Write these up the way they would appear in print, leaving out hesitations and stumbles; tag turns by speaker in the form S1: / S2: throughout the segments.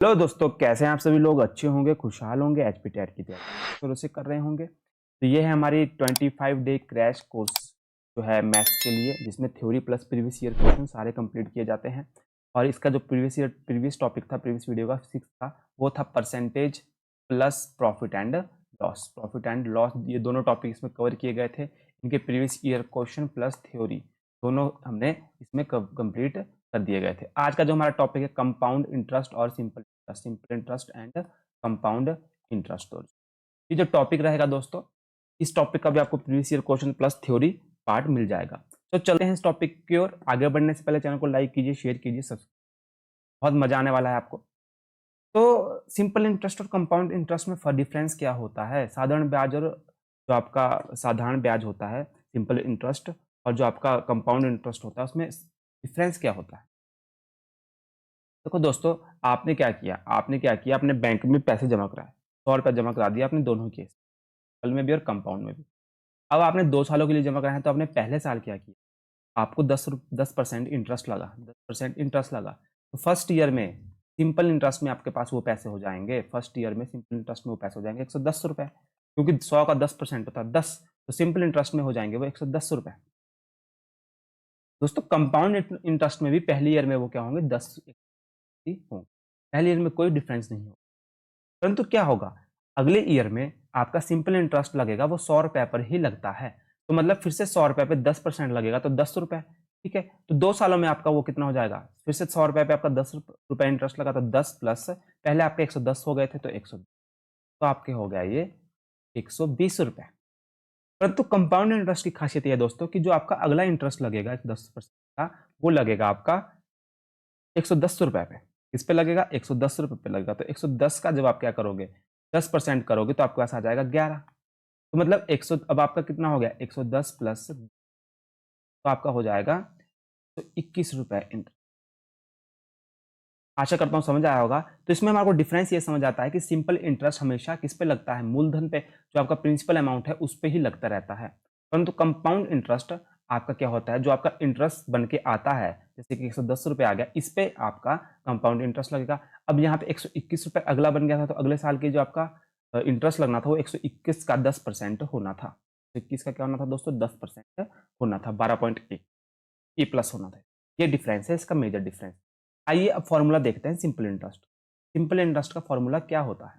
S1: Hello दोस्तों, कैसे हैं आप सभी लोग? अच्छे होंगे, खुशहाल होंगे, एचपी टेट की तैयारी शुरू से कर रहे होंगे। तो ये है हमारी 25 डे क्रैश कोर्स जो है मैथ्स के लिए, जिसमें theory plus previous year question सारे कंप्लीट किए जाते हैं। और इसका जो प्रीवियस टॉपिक था, प्रीवियस वीडियो का 6 था, वो था percentage plus profit and loss. ये दोनों टॉपिक इसमें कवर किए गए थे। इनके previous year question plus theory दोनों हमने इसमें कंप्लीट कर दिए गए थे। आज का जो हमारा टॉपिक है कंपाउंड इंटरेस्ट और simple interest and compound interest. ये जो टॉपिक रहेगा दोस्तों, इस टॉपिक का भी आपको previous year question plus theory part मिल जाएगा। तो चलते हैं इस टॉपिक की ओर। आगे बढ़ने से पहले चैनल को लाइक कीजिए, शेयर कीजिए, सब्सक्राइब। बहुत मजा आने वाला है आपको। तो सिंपल इंटरेस्ट और कंपाउंड इंटरेस्ट में डिफरेंस क्या होता है? साधारण ब्याज और जो आपका साधारण ब्याज होता है सिंपल इंटरेस्ट, और जो आपका कंपाउंड इंटरेस्ट होता है, उसमें डिफरेंस क्या होता है? देखो दोस्तों, आपने क्या किया, आपने बैंक में पैसे जमा कराए, 100 रुपया जमा करा दिया आपने दोनों केस, सिंपल में भी और कंपाउंड में भी। अब आपने 2 सालों के लिए जमा कराया है, तो आपने पहले साल क्या किया? आपको 10% इंटरेस्ट लगा, 10% इंटरेस्ट लगा। तो फर्स्ट ईयर में सिंपल इंटरेस्ट में आपके पास वो पैसे हो जाएंगे, फर्स्ट ईयर में सिंपल इंटरेस्ट में वो पैसे हो जाएंगे 110 रुपए, क्योंकि 100 का 10% होता है 10, तो सिंपल इंटरेस्ट में हो जाएंगे वो 110 रुपए। दोस्तों, कंपाउंड इंटरेस्ट में भी पहली ईयर में वो क्या होंगे, 10 होंगे। पहली ईयर में कोई डिफरेंस नहीं होगा। परंतु क्या होगा, अगले ईयर में आपका सिंपल इंटरेस्ट लगेगा, वो 100 रुपए पर ही लगता है। तो मतलब फिर से 100 रुपए पे 10% लगेगा, तो 10 रुपए। ठीक है, तो 2 सालों में आपका वो कितना हो जाएगा? फिर से 100 रुपए पे आपका 10 रुपए इंटरेस्ट लगा, तो 10 प्लस पहले आपके 110 हो गए थे, तो 100, तो आपके हो गया ये 120 रुपए। परंतु कंपाउंड इंटरेस्ट की खासियत यह है दोस्तों, कि जो आपका अगला इंटरेस्ट लगेगा 10% का, वो लगेगा आपका 110 रुपए पे। किस पे लगेगा? 110 रुपए पे लगेगा। तो 110 का जब आप क्या करोगे, 10% करोगे, तो आपके पास आ जाएगा 11। तो मतलब 100, अब आपका कितना हो गया, 110 प्लस, तो आपका हो जाएगा तो 21 रुपए। आशा करता हूं समझ आया होगा। तो इसमें हमारे को डिफरेंस ये समझ आता है कि सिंपल इंटरेस्ट हमेशा किस पे लगता है, मूलधन पे, जो आपका प्रिंसिपल अमाउंट है उस पे ही लगता रहता है। परंतु कंपाउंड इंटरेस्ट आपका क्या होता है, जो आपका इंटरेस्ट बन के आता है, जैसे कि 110 रुपए आ गया, इस पे आपका कंपाउंड इंटरेस्ट लगेगा। अब यहाँ पे 121 रुपए अगला बन गया था, तो अगले साल के जो आपका इंटरेस्ट लगना था, वो 121 का 10% होना था। 121 का क्या होना था दोस्तों? 10% होना था, 12.1 ये प्लस होना था। ये डिफरेंस है, इसका मेजर डिफरेंस। आइए अब फॉर्मूला देखते हैं सिंपल इंटरेस्ट। सिंपल इंटरेस्ट का फॉर्मूला क्या होता है?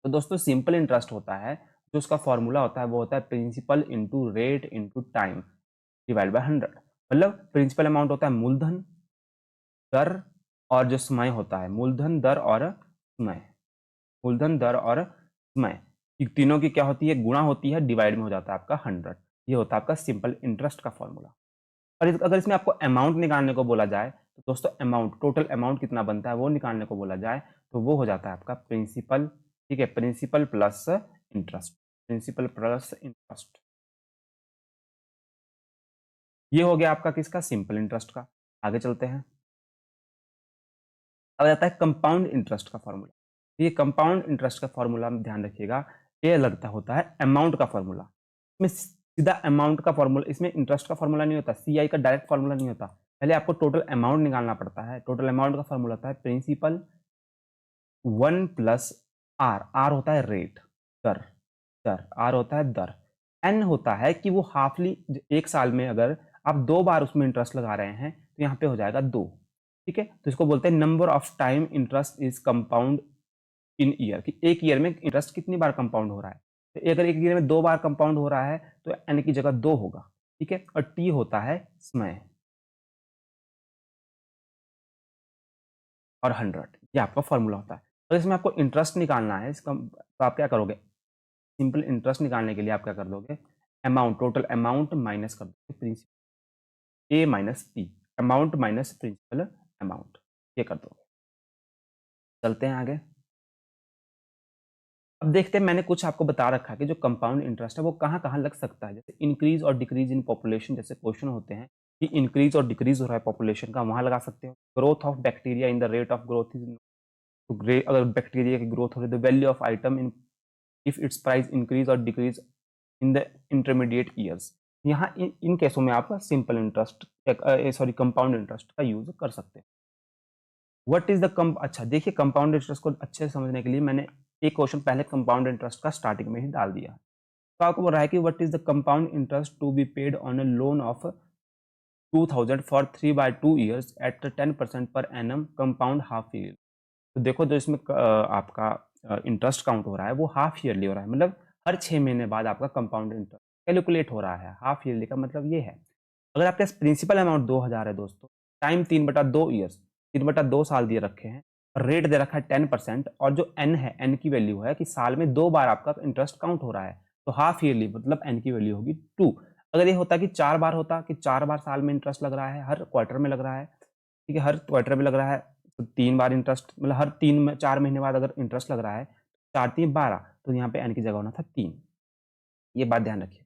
S1: तो दोस्तों, सिंपल इंटरेस्ट होता है, जो उसका फॉर्मूला होता है वो होता है principal into rate into time divide by 100। मतलब प्रिंसिपल अमाउंट होता है मूलधन, दर, और जो समय होता है मूलधन, दर और समय। मूलधन, दर और समय, तीनों की क्या होती है, गुणा होती है, डिवाइड में हो जाता है आपका 100। ये होता है आपका सिंपल इंटरेस्ट का फॉर्मूला। और अगर इसमें आपको अमाउंट निकालने को बोला जाए, तो दोस्तों अमाउंट, टोटल अमाउंट कितना बनता है वो निकालने को बोला जाए, तो वो हो जाता है आपका प्रिंसिपल। ठीक है, principal plus interest, principal plus interest. ये हो गया आपका किसका? सिंपल इंटरेस्ट का। आगे चलते हैं। अब जाता है कंपाउंड इंटरेस्ट का फॉर्मूला। ये कंपाउंड इंटरेस्ट का फॉर्मूला में ध्यान रखिएगा, ये लगता होता है अमाउंट का फॉर्मूला। इसमें सीधा अमाउंट का फॉर्मूला, इसमें इंटरेस्ट का फॉर्मूला नहीं होता, सीआई का डायरेक्ट फॉर्मूला नहीं होता। पहले आपको टोटल अमाउंट निकालना पड़ता है। टोटल अमाउंट का फॉर्मूला होता है प्रिंसिपल 1 प्लस आर। आर होता है रेट, दर, आर होता है दर। एन होता है कि वो हाफली, एक साल में अगर आप 2 बार उसमें इंटरेस्ट लगा रहे हैं, तो यहाँ पे हो जाएगा 2। ठीक है, तो इसको बोलते हैं number of time interest is compound in year, कि एक ईयर में इंटरेस्ट कितनी बार कंपाउंड हो रहा है। तो अगर एक ईयर में 2 बार कंपाउंड हो रहा है, तो एन की जगह 2 होगा। ठीक है, और टी होता है समय, और 100, ये आपका फॉर्मूला होता है। तो इसमें आपको इंटरेस्ट निकालना है इसका, तो आप क्या करोगे, सिंपल इंटरेस्ट निकालने के लिए आप क्या कर दोगे, अमाउंट, टोटल अमाउंट माइनस कर दोगे principal, A minus P, amount minus principal amount, ये कर दोगे। चलते हैं आगे। अब देखते हैं, मैंने कुछ आपको बता रखा है कि जो कंपाउंड इंटरेस्ट है वो कहाँ कहाँ लग सकता है। जैसे इंक्रीज और डिक्रीज इन पॉपुलेशन जैसे क्वेश्चन होते हैं, कि इंक्रीज और डिक्रीज हो रहा है पॉपुलेशन का, वहां लगा सकते हो। Growth of bacteria in the rate of growth is, तो अगर बैक्टीरिया की ग्रोथ हो रही है, the value of item in if its price increase और decrease in the intermediate years. यहाँ इन केसों में आप simple interest, sorry, compound interest का यूज कर सकते हैं। व्हाट इज द अच्छा देखिए, कंपाउंड इंटरेस्ट को अच्छे से समझने के लिए मैंने एक क्वेश्चन पहले कंपाउंड इंटरेस्ट का स्टार्टिंग में ही डाल दिया। तो आपको बोल रहा है कि what is the compound interest to be paid on a loan of 2000 for 3/2 years at 10% per annum compound half year. तो देखो, जो इसमें आपका इंटरेस्ट काउंट हो रहा है वो हाफ ईयरली हो रहा है, मतलब हर 6 महीने बाद आपका कंपाउंड इंटरेस्ट कैलकुलेट हो रहा है। हाफ ईयरली का मतलब ये है, अगर आपके पास प्रिंसिपल अमाउंट 2000 है दोस्तों, टाइम 3/2 ईयर्स, 3/2 साल दिए रखे हैं, रेट दे रखा है 10%, और जो एन है, एन की वैल्यू है कि साल में 2 बार आपका इंटरेस्ट काउंट हो रहा है, तो हाफ ईयरली मतलब एन की वैल्यू होगी 2। अगर ये होता कि 4 बार होता, कि 4 बार साल में इंटरेस्ट लग रहा है, हर क्वार्टर में लग रहा है, ठीक है, हर क्वार्टर में लग रहा है, तो 3 बार इंटरेस्ट, मतलब हर 4 महीने बाद अगर इंटरेस्ट लग रहा है, 4×3 = 12, तो यहाँ पे एन की जगह होना था 3। ये बात ध्यान रखिए।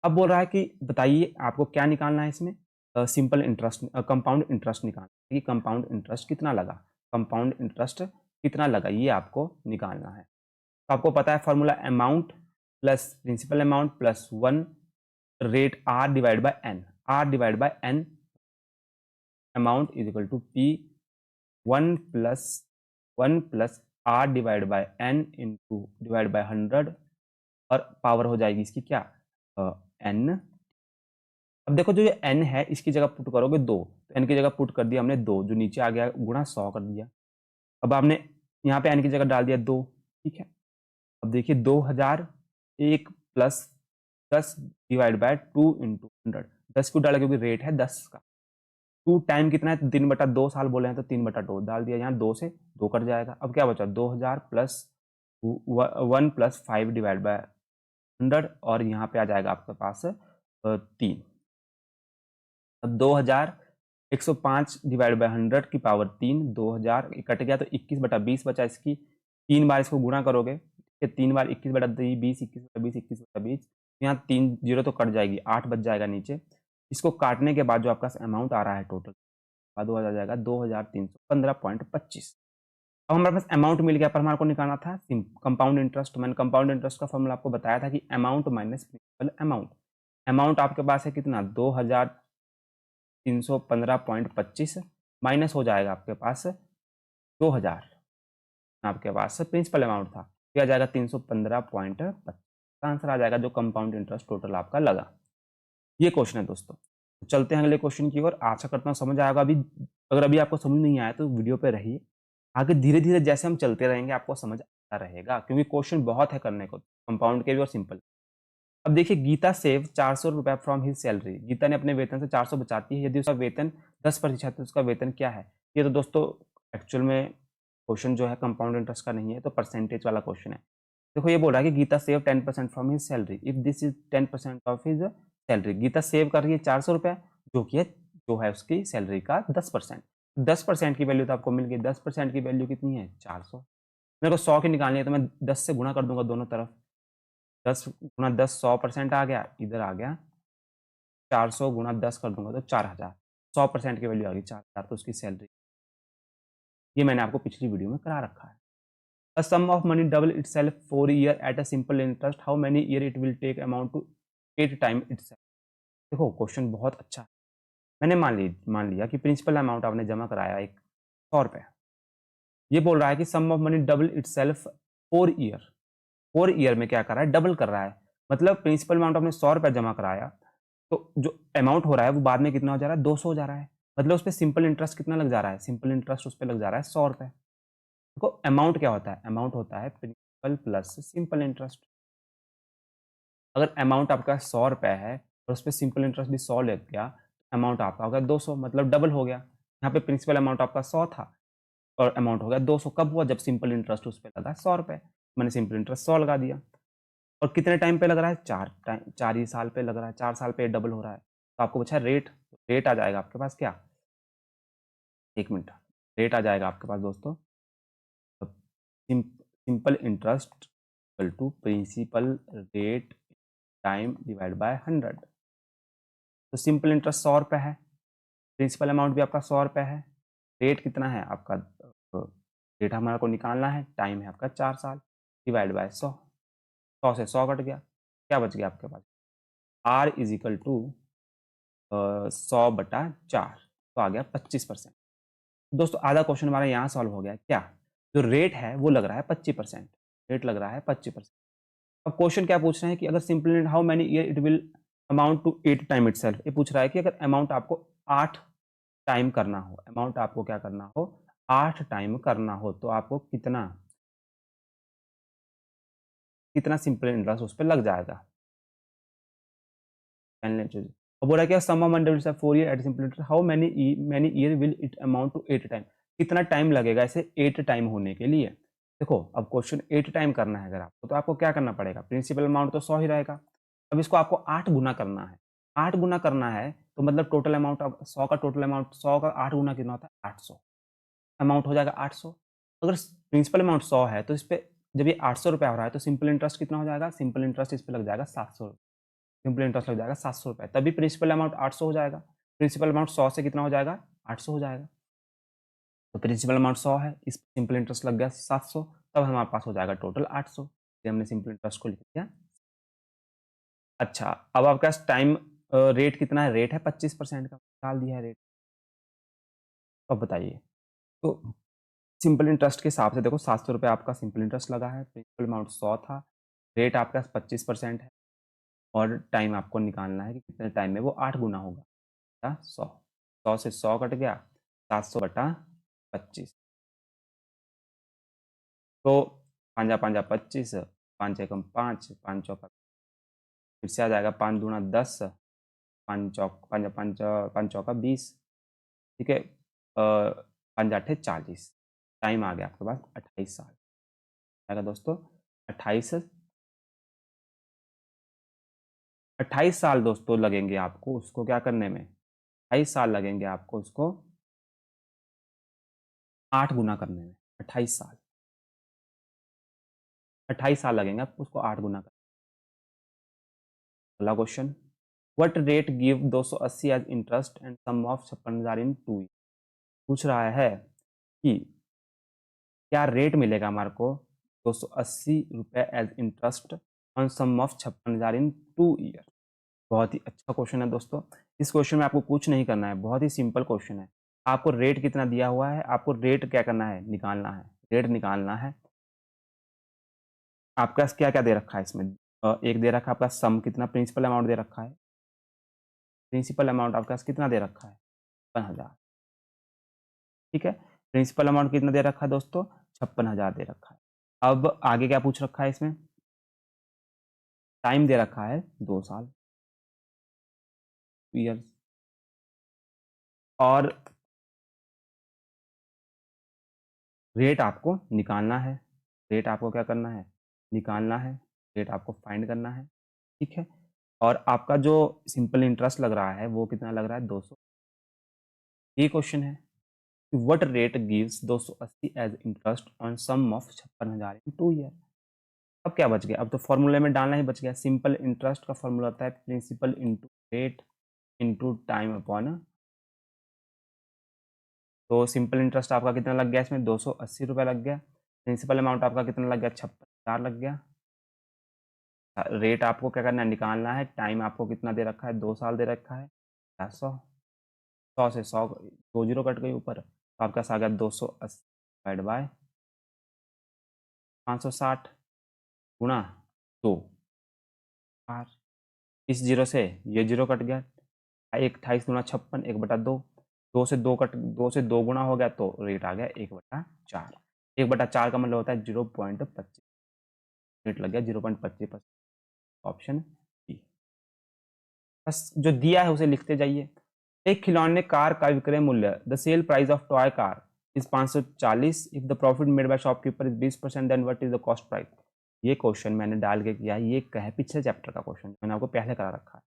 S1: अब बोल रहा है कि बताइए आपको क्या निकालना है इसमें, सिंपल इंटरेस्ट, कंपाउंड इंटरेस्ट निकालना है कि कंपाउंड इंटरेस्ट कितना लगा, कंपाउंड इंटरेस्ट कितना लगा, ये आपको निकालना है। तो आपको पता है formula, amount plus principal amount plus 1 rate R divide by N, R divide by N amount is equal to P 1 plus R divide by N into divide by 100, और पावर हो जाएगी इसकी क्या, एन। अब देखो, जो ये n है इसकी जगह पुट करोगे 2, तो n की जगह पुट कर दिया हमने 2, जो नीचे आ गया गुणा 100 कर दिया। अब आपने यहाँ पे n की जगह डाल दिया 2, ठीक है। अब देखिए 2000 1 प्लस 10 डिवाइड बाय 2 इंटू 100, 10 क्यों डाला, क्योंकि रेट है 10 का। 2 टाइम कितना है, 3/2 साल बोले हैं, तो 3/2 डाल दिया, यहाँ 2 से 2 कट जाएगा। अब क्या बचा, 2000 प्लस 1 प्लस 5 डिवाइड बाय 100, और यहाँ पे आ जाएगा आपके पास 3। अब 2000 105 डिवाइड बाय 100 की पावर 3, 2000 कट गया तो 21/20 बचा, इसकी 3 बार इसको गुणा करोगे, 3 बार 21/20, 21/20, 21/20, यहाँ 3 जीरो तो कट जाएगी, 8 बच जाएगा नीचे। इसको काटने के बाद जो आपका अमाउंट आ रहा है टोटल, बाद आ जाएगा 2315.25। अब हमारे पास अमाउंट मिल गया, पर हमारे को निकालना था कंपाउंड इंटरेस्ट। मैंने कंपाउंड इंटरेस्ट का फॉर्मूला आपको बताया था कि amount minus principal amount. Amount आपके पास है कितना, 2315.25, माइनस हो जाएगा आपके पास 2000, आपके पास प्रिंसिपल अमाउंट था, क्या जाएगा 315.25, आंसर आ जाएगा जो कंपाउंड इंटरेस्ट टोटल आपका लगा। ये क्वेश्चन है दोस्तों। तो चलते हैं अगले क्वेश्चन की ओर। आशा करता हूँ समझ आएगा। अभी अगर अभी आपको समझ नहीं आया तो वीडियो पे रहिए, आगे धीरे धीरे जैसे हम चलते रहेंगे आपको समझ आता रहेगा, क्योंकि क्वेश्चन बहुत है करने को, कंपाउंड के भी और सिंपल। अब देखिए, गीता सेव 400 रुपए फ्रॉम हिज सैलरी। गीता ने अपने वेतन से 400 बचाती है, यदि उसका वेतन 10% है तो उसका वेतन क्या है। ये तो दोस्तों एक्चुअल में क्वेश्चन जो है कंपाउंड इंटरेस्ट का नहीं है, तो परसेंटेज वाला क्वेश्चन है। देखो, ये बोल रहा है कि Gita save 10% from his salary if this is 10% of his salary. Gita save कर रही है 400 रुपए, जो है उसकी सैलरी का 10%। 10% की वैल्यू तो आपको मिल गई, 10% की वैल्यू कितनी है, 400। मेरे को 100 की निकालनी है, तो मैं 10 से गुणा कर दूंगा दोनों तरफ, 10 गुणा 10 100% आ गया, इधर आ गया 400 गुणा 10 कर दूंगा तो 4000, 100% की वैल्यू आ गई 4000, तो उसकी सैलरी। ये मैंने आपको पिछली वीडियो में करा रखा है। A sum of money double itself for a year at a simple interest. How many year it will take amount to 8 time itself? देखो, क्वेश्चन बहुत अच्छा है। मैंने मान लिया कि प्रिंसिपल अमाउंट आपने जमा कराया 100 रुपए। ये बोल रहा है कि sum of money double itself 4 year. 4 year में क्या कर रहा है, डबल कर रहा है। मतलब प्रिंसिपल अमाउंट आपने 100 रुपए जमा कराया, तो जो अमाउंट हो रहा है वो बाद में कितना हो जा रहा है, 200 हो जा रहा है। मतलब उस पर सिंपल इंटरेस्ट कितना लग जा रहा है, सिंपल इंटरेस्ट उस पर लग जा रहा है 100 रुपए। देखो, अमाउंट क्या होता है, अमाउंट होता है प्रिंसिपल प्लस सिंपल इंटरेस्ट। अगर अमाउंट आपका 100 रुपए है और उस पर सिंपल इंटरेस्ट भी 100 लग गया, अमाउंट आपका हो गया 200, मतलब डबल हो गया। यहाँ पे प्रिंसिपल अमाउंट आपका 100 था और अमाउंट हो गया 200। कब हुआ, जब सिंपल इंटरेस्ट उस पर लगा 100 रुपए। मैंने सिंपल इंटरेस्ट 100 लगा दिया। और कितने टाइम पे लग रहा है, 4 ही साल पे लग रहा है, 4 साल पे डबल हो रहा है। तो आपको बचा रेट, रेट आ जाएगा आपके पास क्या, 1 मिनट, रेट आ जाएगा आपके पास दोस्तों, simple interest equal to principal rate time divide by 100। तो सिंपल इंटरेस्ट 100 रुपए है, प्रिंसिपल अमाउंट भी आपका 100 रुपए है, रेट कितना है आपका, रेट हमारे को निकालना है, टाइम है आपका 4 साल, डिवाइड बाय 100, 100 से 100 कट गया, क्या बच गया आपके पास, आर इज इक्वल टू 100/4, तो आ गया 25%। दोस्तों आधा क्वेश्चन हमारा यहाँ सॉल्व हो गया। क्या जो रेट है वो लग रहा है 25%, रेट लग रहा है 25%। अब क्वेश्चन क्या पूछ रहे हैं कि अगर simply how many year it will amount to 8 time itself. ये पूछ रहा है कि अगर अमाउंट आपको 8 टाइम करना हो, अमाउंट आपको क्या करना हो, 8 टाइम करना हो, तो आपको कितना कितना सिंपल इंटरेस्ट उस पर लग जाएगा। अब बोला क्या sum of money 4 year at simple interest how many year will it amount to 8 time. कितना टाइम लगेगा इसे 8 टाइम होने के लिए। देखो अब क्वेश्चन 8 टाइम करना है अगर आपको, तो आपको क्या करना पड़ेगा, प्रिंसिपल अमाउंट तो 100 ही रहेगा। अब इसको आपको 8 गुना करना है, 8 गुना करना है तो मतलब टोटल अमाउंट 100 का टोटल अमाउंट 100 का 8 गुना कितना होता है 800, अमाउंट हो जाएगा 800। अगर प्रिंसिपल अमाउंट 100 है तो इस पे जब ये 800 रुपया हो रहा है तो सिंपल इंटरेस्ट कितना हो जाएगा, सिंपल इंटरेस्ट इस पे लग जाएगा 700, सिंपल इंटरेस्ट लग जाएगा 700 रुपये, तभी प्रिंसिपल अमाउंट 800 हो जाएगा। प्रिंसिपल अमाउंट 100 से कितना हो जाएगा 800 हो जाएगा। तो प्रिंसिपल अमाउंट 100 है, इस सिंपल इंटरेस्ट लग गया 700, तब हमारे पास हो जाएगा टोटल 800। हमने सिंपल इंटरेस्ट को लिख दिया। अच्छा अब आपके पास टाइम रेट कितना है, रेट है 25% का, डाल दिया है रेट। अब बताइए तो सिंपल इंटरेस्ट के हिसाब से देखो 700 रुपये आपका सिंपल इंटरेस्ट लगा है, प्रिंसिपल अमाउंट 100 था, रेट आपके पास 25% है, और टाइम आपको निकालना है कि कितने टाइम में वो 8 गुना होगा। 100 से 100 कट गया, 700/25, तो 5×5 = 25, 5 एकम 5, 5 चौका फिर से आ जाएगा, 5 दूना 10, 5 चौक 5 चौका 20, ठीक है, 5 8 40, टाइम आ गया आपके पास 28 साल आएगा दोस्तों। 28 28 साल दोस्तों लगेंगे आपको उसको क्या करने में, 28 साल लगेंगे आपको उसको 8 गुना करने में, 28 साल, 28 साल लगेंगे आपको उसको 8 गुना करने। अगला question, what rate give 280 as interest and sum of 56,000 in 2 year. पूछ रहा है कि क्या रेट मिलेगा हमारे को 280 रुपये as interest on sum of 56,000 in 2 year. बहुत ही अच्छा क्वेश्चन है दोस्तों। इस क्वेश्चन में आपको कुछ नहीं करना है, बहुत ही सिंपल क्वेश्चन है। आपको रेट कितना दिया हुआ है, आपको रेट क्या करना है, निकालना है, रेट निकालना है। आपका क्या क्या दे रखा है इसमें, एक दे रखा है आपका सम कितना, प्रिंसिपल अमाउंट दे रखा है, प्रिंसिपल अमाउंट आपका कितना दे रखा है 56,000, ठीक है। प्रिंसिपल अमाउंट कितना दे रखा है दोस्तों, 56,000 दे रखा है। अब आगे क्या पूछ रखा है इसमें, टाइम दे रखा है 2 साल, ईयर्स, और रेट आपको निकालना है, रेट आपको क्या करना है, निकालना है, रेट आपको फाइंड करना है, ठीक है। और आपका जो सिंपल इंटरेस्ट लग रहा है वो कितना लग रहा है 200। ये क्वेश्चन है कि what rate gives 280 as interest on sum of 56,000 in 2 year. अब क्या बच गया, अब तो फॉर्मूले में डालना ही बच गया। सिंपल इंटरेस्ट का फॉर्मूला होता है principal into rate into time upon, तो सिंपल इंटरेस्ट आपका कितना लग गया इसमें 280 रुपये लग गया, प्रिंसिपल अमाउंट आपका कितना लग गया 56,000 लग गया, रेट आपको क्या करना है, निकालना है, टाइम आपको कितना दे रखा है 2 साल दे रखा है 400, 100 से 100 दो जीरो कट गई ऊपर, तो आपका आ गया 280 डिवाइड बाय 560 गुणा 2, इस जीरो से ये जीरो कट गया, 28 दूना 56, 1/2, 2 से 2 कट, 2 से 2 गुना हो गया तो रेट आ गया 1/4, 1/4 का मतलब होता है 0.25, रेट लग गया 0.25%, ऑप्शन बी। बस जो दिया है उसे लिखते जाइए। एक खिलौने कार का विक्रय मूल्य, the sale price of toy car is 540, if the profit made by shopkeeper is 20%, then what is the cost price. ये क्वेश्चन मैंने डाल के किया है, ये कहे पिछले चैप्टर का क्वेश्चन मैंने आपको पहले करा रखा है,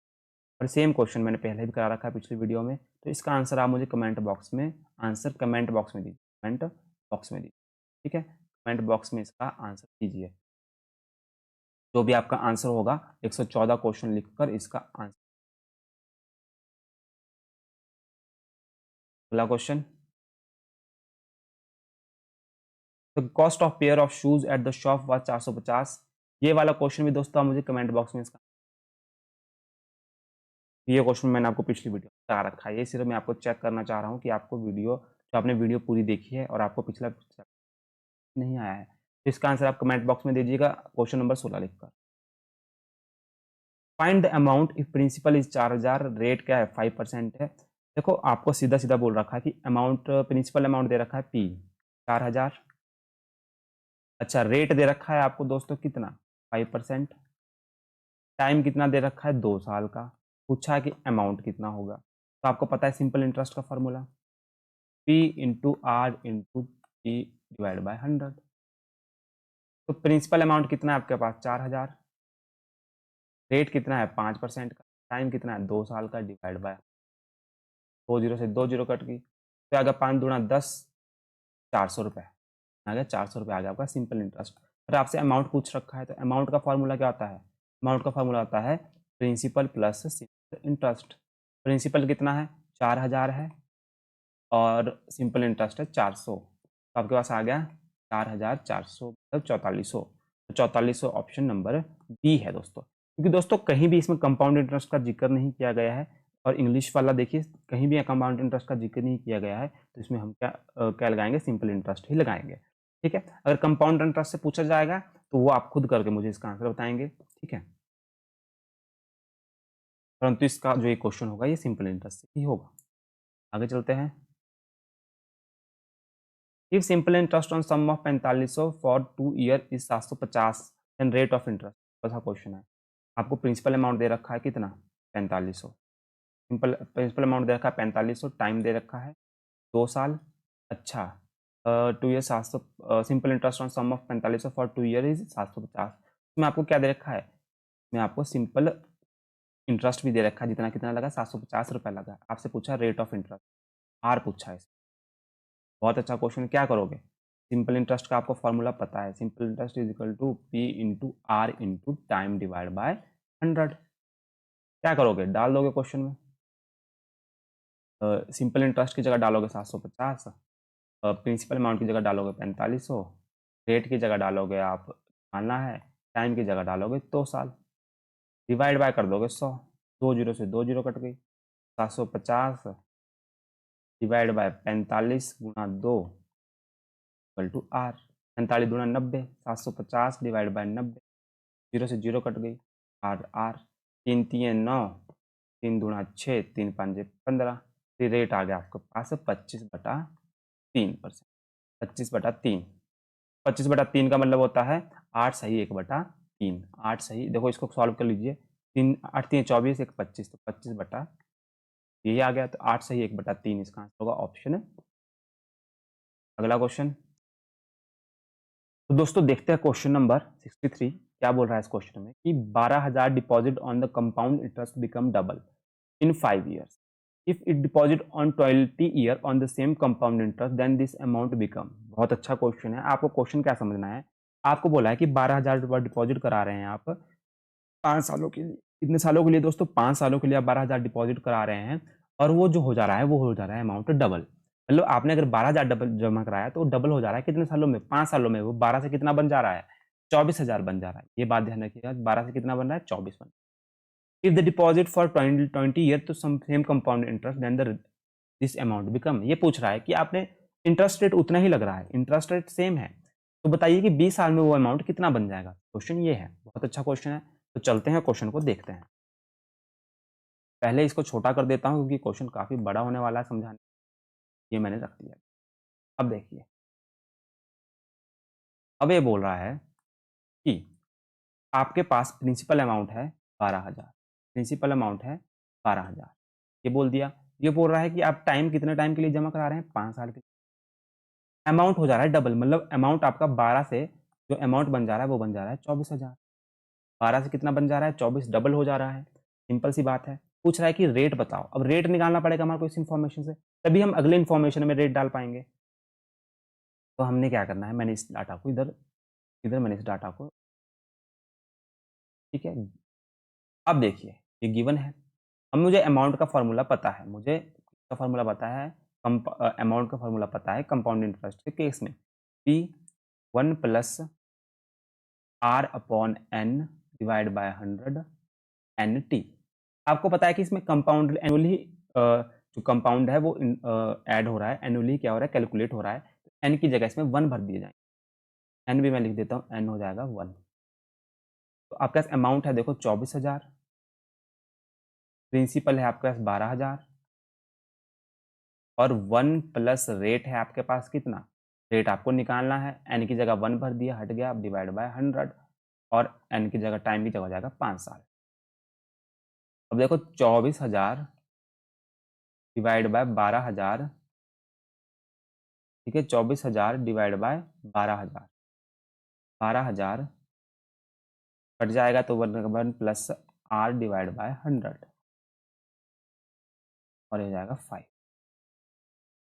S1: और सेम क्वेश्चन मैंने पहले भी करा रखा है पिछली वीडियो में। तो इसका आंसर आप मुझे कमेंट बॉक्स में, आंसर कमेंट बॉक्स में दीजिए, कमेंट बॉक्स में दीजिए, ठीक है। कमेंट बॉक्स में इसका आंसर दीजिए, जो भी आपका आंसर होगा 114 क्वेश्चन लिखकर इसका आंसर। अगला question, the cost of pair of shoes at the shop was 450। ये वाला क्वेश्चन भी दोस्तों आप मुझे कमेंट बॉक्स में इसका, ये क्वेश्चन मैंने आपको पिछली वीडियो में बता रखा है, ये सिर्फ मैं आपको चेक करना चाह रहा हूँ कि आपको वीडियो जो आपने वीडियो पूरी देखी है और आपको पिछला नहीं आया है, तो इसका आंसर आप कमेंट बॉक्स में दीजिएगा क्वेश्चन नंबर 16 लिखकर। Find the amount if principal is 4000, rate क्या है 5% है। देखो आपको सीधा सीधा बोल रखा है कि अमाउंट, प्रिंसिपल अमाउंट दे रखा है P 4000। अच्छा, रेट दे रखा है आपको दोस्तों कितना 5%। टाइम कितना दे रखा है 2 साल का। पूछा है कि अमाउंट कितना होगा, तो आपको पता है सिंपल इंटरेस्ट का formula P into R into T divide by 100। तो प्रिंसिपल अमाउंट कितना है आपके पास 4000, रेट कितना है 5% का, टाइम कितना है 2 साल का, डिवाइड बाय 2 जीरो कट गई, तो आ गया 5 दूना 10, 400 रुपये आ गया। 400 रुपये आ गया आपका सिंपल इंटरेस्ट। पर आपसे अमाउंट पूछ रखा है, तो अमाउंट का फॉर्मूला क्या होता है, अमाउंट का फॉर्मूला होता है principal plus simple interest. Principal कितना है 4000 है और सिंपल इंटरेस्ट है 400, तो आपके पास आ गया 4400 मतलब 4400। तो 4400 ऑप्शन नंबर बी है दोस्तों। क्योंकि दोस्तों कहीं भी इसमें कंपाउंड इंटरेस्ट का जिक्र नहीं किया गया है, और इंग्लिश वाला देखिए कहीं भी कंपाउंड इंटरेस्ट का जिक्र नहीं किया गया है, तो इसमें हम क्या लगाएंगे, सिंपल इंटरेस्ट ही लगाएंगे। ठीक है, अगर कंपाउंड इंटरेस्ट से पूछा जाएगा तो वो आप खुद करके मुझे इसका आंसर बताएंगे। ठीक है, परंतु इसका जो ये क्वेश्चन होगा ये सिंपल इंटरेस्ट से ही होगा। आगे चलते हैं। If simple interest on sum of 4500 for 2 year is 750, then rate of interest. ऐसा क्वेश्चन है, आपको प्रिंसिपल अमाउंट दे रखा है कितना 4500, सिंपल प्रिंसिपल अमाउंट दे रखा है 4500, टाइम दे रखा है 2 साल। अच्छा, 2 year 700, simple interest on sum of 4500 for 2 year is 750। इसमें आपको क्या दे रखा है, इसमें आपको सिंपल इंटरेस्ट भी दे रखा है, जितना कितना लगा 750 रुपये लगा। आपसे पूछा रेट ऑफ इंटरेस्ट, आर पूछा है। बहुत अच्छा क्वेश्चन, क्या करोगे, सिंपल इंटरेस्ट का आपको फॉर्मूला पता है, simple interest is equal to P into R into time divide by 100। क्या करोगे, डाल दोगे क्वेश्चन में, सिंपल इंटरेस्ट की जगह डालोगे 750, प्रिंसिपल अमाउंट की जगह डालोगे 4500, रेट की जगह डालोगे आप मानना है, टाइम की जगह डालोगे 2 साल, डिवाइड बाय कर दोगे 100, 2 जीरो से 2 जीरो कट गई, 750 डिवाइड बाय 45 गुणा 2 इक्वल टू आर। 45 दूना 90, 750 डिवाइड बाय 90, जीरो से जीरो कट गई, आर आर, 3 3 9, 3 दूना 6, 3 5 15, फिर रेट आ गया आपके पास 25/3%। 25/3, 25/3 का मतलब होता है 8 सही 1/3। 8 सही, देखो इसको सॉल्व कर लीजिए, 3 8 3 24 1 25, तो 25/, यही आ गया, तो 8 सही 1/3 इसका आंसर होगा ऑप्शन। अगला क्वेश्चन, तो दोस्तों देखते हैं क्वेश्चन नंबर 63 क्या बोल रहा है इस क्वेश्चन में कि 12000 deposit on the compound interest become double in 5 years। If it deposit on 20 year on the same compound interest then this amount become. बहुत अच्छा क्वेश्चन है, आपको क्वेश्चन क्या समझना है, आपको बोला है कि 12000 रुपये डिपॉजिट करा रहे हैं आप 5 सालों के लिए। कितने सालों के लिए दोस्तों, 5 सालों के लिए आप 12000 डिपॉजिट करा रहे हैं, और वो जो हो जा रहा है वो हो जा रहा है अमाउंट डबल। मतलब आपने अगर 12000 डबल जमा कराया तो डबल हो जा रहा है कितने सालों में, 5 सालों में। वो 12 से कितना बन जा रहा है 24,000 बन जा रहा है। ये बात ध्यान रखिएगा, 12 से कितना बन रहा है 24 बन। If the deposit for 20 year तो same compound interest then the this amount become. ये पूछ रहा है कि आपने इंटरेस्ट रेट उतना ही लग रहा है, इंटरेस्ट रेट सेम है, तो बताइए कि 20 साल में वो अमाउंट कितना बन जाएगा। क्वेश्चन ये है, बहुत अच्छा क्वेश्चन है। तो चलते हैं क्वेश्चन को देखते हैं। पहले इसको छोटा कर देता हूं क्योंकि क्वेश्चन काफी बड़ा होने वाला है समझाने, ये मैंने रख दिया। अब देखिए, अब ये बोल रहा है कि आपके पास प्रिंसिपल अमाउंट है 12000, प्रिंसिपल अमाउंट है 12000, ये बोल दिया। ये बोल रहा है कि आप टाइम कितने टाइम के लिए जमा करा रहे हैं 5 साल के लिए। अमाउंट हो जा रहा है डबल, मतलब अमाउंट आपका 12 से जो अमाउंट बन जा रहा है वो बन जा रहा है 24,000। 12 से कितना बन जा रहा है 24, डबल हो जा रहा है। सिंपल सी बात है, पूछ रहा है कि रेट बताओ। अब रेट निकालना पड़ेगा हमारे को इस इन्फॉर्मेशन से, तभी हम अगले इन्फॉर्मेशन में रेट डाल पाएंगे। तो हमने क्या करना है, मैंने इस डाटा को इधर इधर मैंने इस डाटा को, ठीक है। अब देखिए ये गिवन है, अब मुझे अमाउंट का फॉर्मूला पता है, मुझे का फॉर्मूला पता है, अमाउंट का फॉर्मूला पता है कंपाउंड इंटरेस्ट के केस में, P 1 plus R upon N divide by 100 NT। आपको पता है कि इसमें कंपाउंड एनुअली जो कंपाउंड है वो ऐड हो रहा है, एनुअली क्या हो रहा है, कैलकुलेट हो रहा है। एन की जगह इसमें 1 भर दिए जाएंगे। एन भी मैं लिख देता हूँ, एन हो जाएगा 1। तो आपके पास अमाउंट है देखो 24,000, प्रिंसिपल है आपके पास 12,000, और 1 प्लस रेट है आपके पास कितना, रेट आपको निकालना है। एन की जगह 1 भर दिया, हट गया, डिवाइड बाय 100, और एन की जगह टाइम की जगह हो जाएगा 5 साल। अब देखो 24,000 डिवाइड बाय 12,000, ठीक है, 24,000 डिवाइड बाय 12,000, 12,000 कट जाएगा तो 1 प्लस आर डिवाइड बाय 100, और ये जाएगा 5।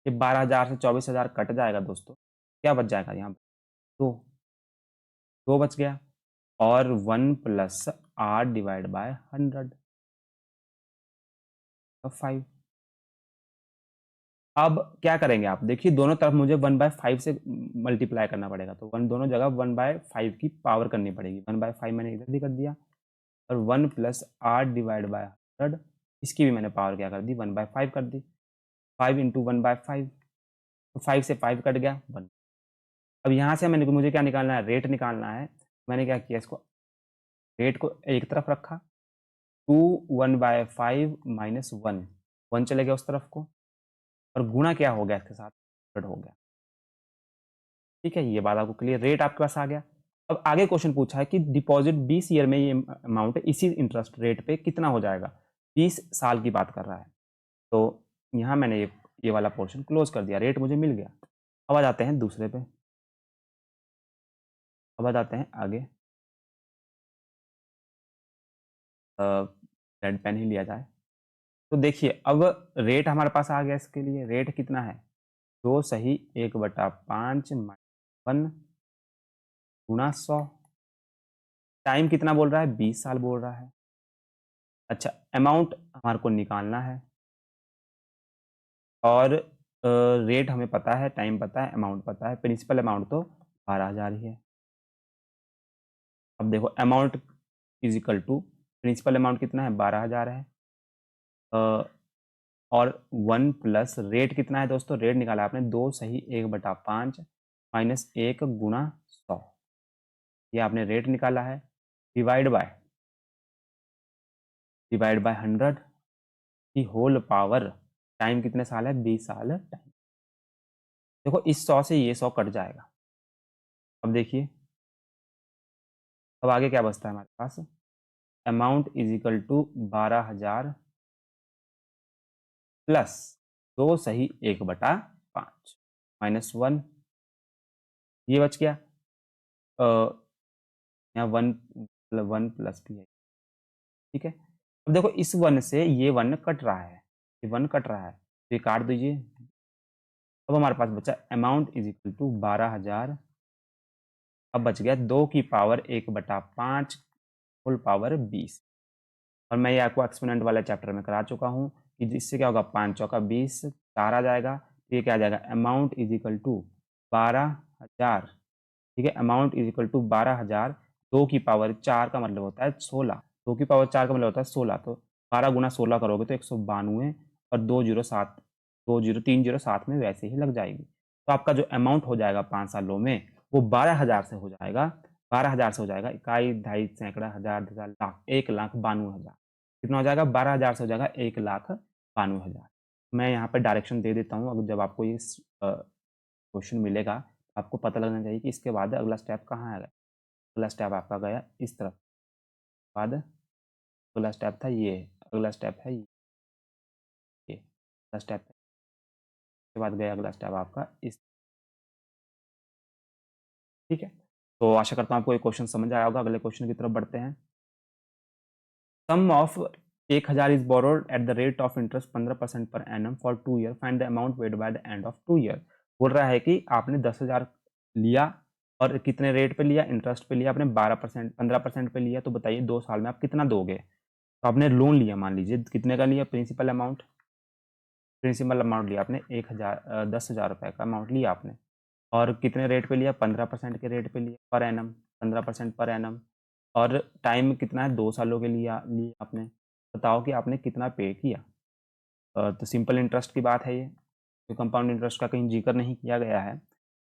S1: ये 12,000 से 24,000 कट जाएगा दोस्तों, क्या बच जाएगा यहाँ पे, 2, 2 बच गया, और 1 प्लस आर डिवाइड बाय 100, तो 5। अब क्या करेंगे आप देखिए, दोनों तरफ मुझे 1/5 से मल्टीप्लाई करना पड़ेगा, तो दोनों जगह 1/5 की पावर करनी पड़ेगी। 1/5 मैंने इधर भी कर दिया, और 1 प्लस आर डिवाइड बाय 100, इसकी भी मैंने पावर क्या कर दी, 1/5 कर दी। 5 इंटू 1/5, तो 5 से 5 कट गया 1। अब यहाँ से मुझे क्या निकालना है, रेट निकालना है। मैंने क्या किया, इसको रेट को एक तरफ रखा, 2 1/5 माइनस 1, 1 चले गया उस तरफ को, और गुणा क्या हो गया इसके साथ, 100 हो गया। ठीक है, ये बात आपको क्लियर, रेट आपके पास आ गया। अब आगे क्वेश्चन पूछा है कि डिपॉजिट 20 ईयर में ये अमाउंट इसी इंटरेस्ट रेट पे कितना हो जाएगा, 20 साल की बात कर रहा है। तो यहाँ मैंने ये वाला पोर्शन क्लोज कर दिया, रेट मुझे मिल गया। अब आ जाते हैं दूसरे पे, अब आ जाते हैं आगे, रेड पेन ही लिया जाए। तो देखिए अब रेट हमारे पास आ गया, इसके लिए रेट कितना है, 2 सही 1/5 1 गुणा 100, टाइम कितना बोल रहा है, 20 साल बोल रहा है। अच्छा, अमाउंट हमारे को निकालना है, और रेट हमें पता है, टाइम पता है, अमाउंट पता है, प्रिंसिपल अमाउंट तो 12,000 ही है। अब देखो amount is equal to, principal amount कितना है, 12,000 है, और 1 प्लस रेट कितना है दोस्तों, रेट निकाला आपने 2 सही 1/5 माइनस 1 गुणा 100, ये आपने रेट निकाला है, डिवाइड बाय 100 की होल पावर, टाइम कितने साल है, 20 साल टाइम। देखो इस 100 से ये 100 कट जाएगा। अब देखिए, अब आगे क्या बचता है हमारे पास, amount is equal to 12,000 plus 2 सही 1/5 माइनस 1, ये बच गया, यहाँ 1 प्लस भी है, ठीक है। अब देखो इस 1 से ये 1 कट रहा है, ये 1 कट रहा है, तो ये काट दीजिए। अब हमारे पास बचा अमाउंट इज इक्वल टू 12,000, अब बच गया 2 की पावर 1/5 होल पावर 20, और मैं ये आपको एक्सपोनेंट वाले चैप्टर में करा चुका हूँ कि जिससे क्या होगा, 5 चौका 20, 4 आ जाएगा, तो ये क्या आ जाएगा, अमाउंट इज इक्वल टू 12,000, ठीक है, अमाउंट इज इक्वल टू 12,000, 2 की पावर 4 का मतलब होता है 16, 2 की पावर 4 का मतलब होता है 16, तो 12 गुना 16 करोगे तो 192, और 207, 307 में वैसे ही लग जाएगी। तो आपका जो अमाउंट हो जाएगा 5 सालों में, वो 12,000 से हो जाएगा, 12,000 से हो जाएगा, इकाई ढाई सैकड़ा हज़ार 10,000 लाख, 1,92,000, कितना हो जाएगा, 12,000 से हो जाएगा 1,92,000। मैं यहाँ पे डायरेक्शन दे देता हूँ, अगर जब आपको ये क्वेश्चन मिलेगा, आपको पता लगना चाहिए कि इसके बाद अगला स्टेप कहाँ आएगा। अगला स्टेप आपका गया इस तरफ, बाद अगला स्टेप था ये, अगला स्टेप है ये, अगला स्टेप है, इसके बाद गया अगला स्टेप आपका इस, ठीक है। तो आशा करता हूँ आपको ये क्वेश्चन समझ आया होगा। अगले क्वेश्चन की तरफ बढ़ते हैं। Sum of 1,000 is borrowed at the rate of interest 15% per annum for 2 year, find the amount paid by the end of 2 year. बोल रहा है कि आपने 10,000 लिया, और कितने रेट पे लिया, इंटरेस्ट पे लिया आपने 12%, 15% पे लिया, तो बताइए 2 साल में आप कितना दोगे। तो आपने लोन लिया, मान लीजिए कितने का लिया, प्रिंसिपल अमाउंट लिया आपने 1,000, 10,000 रुपये का अमाउंट लिया आपने, और कितने रेट पे लिया, 15% के रेट पे लिया पर एनम, 15% पर एनम, और टाइम कितना है, 2 सालों के लिए लिया आपने। बताओ कि आपने कितना पे किया। तो सिंपल इंटरेस्ट की बात है ये, तो कंपाउंड इंटरेस्ट का कहीं जिक्र नहीं किया गया है।